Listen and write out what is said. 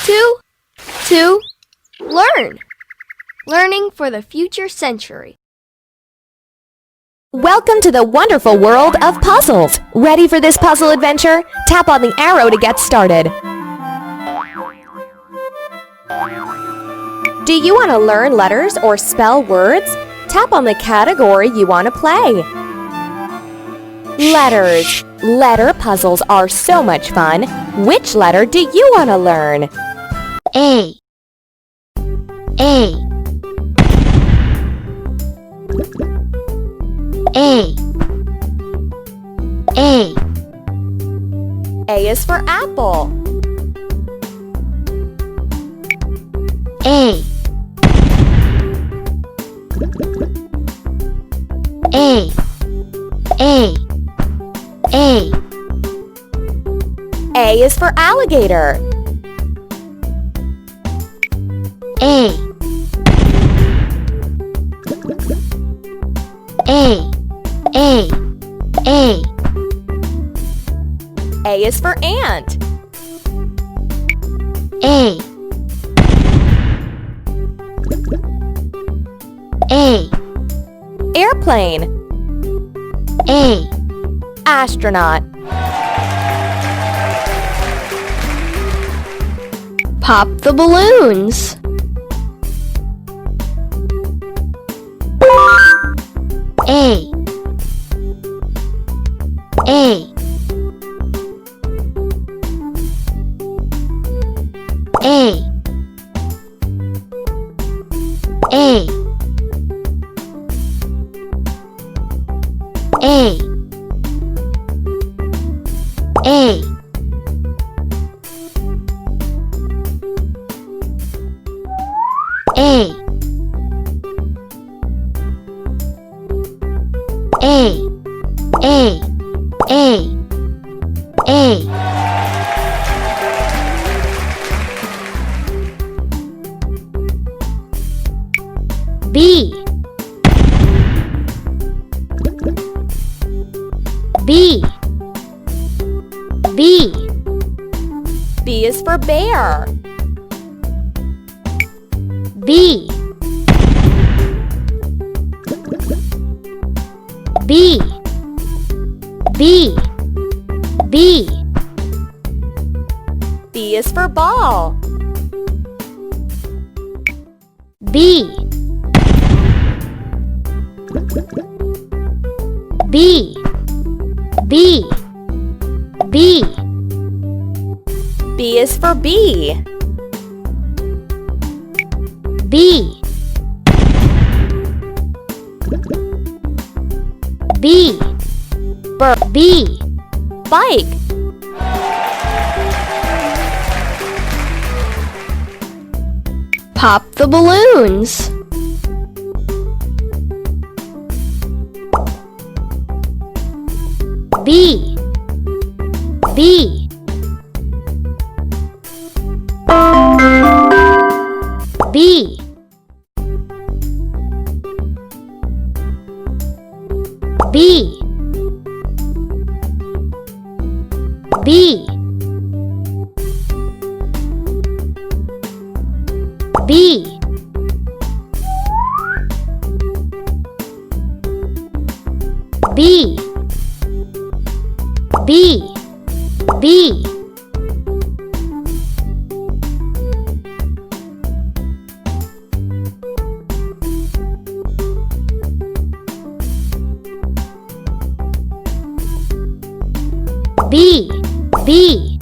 To learn. Learning for the future century. Welcome to the wonderful world of puzzles. Ready for this puzzle adventure? Tap on the arrow to get started. Do you want to learn letters or spell words? Tap on the category you want to play. Letters. Letter puzzles are so much fun. Which letter do you want to learn? A. A. A. A. A is for apple. A. A. A. A. A is for alligator. A. A. A. A. A is for ant. A. A. Airplane. A. Astronaut. Pop the balloons. A. A. A. A. A. A. A. A. A. A. A. B. B. B. B is for bear. B. B. B. B. B is for ball. B. B. B. B. B is for bee. B. B. B. Bike. Pop the balloons. B. B. B. B. B. B. B. B. B. B. B.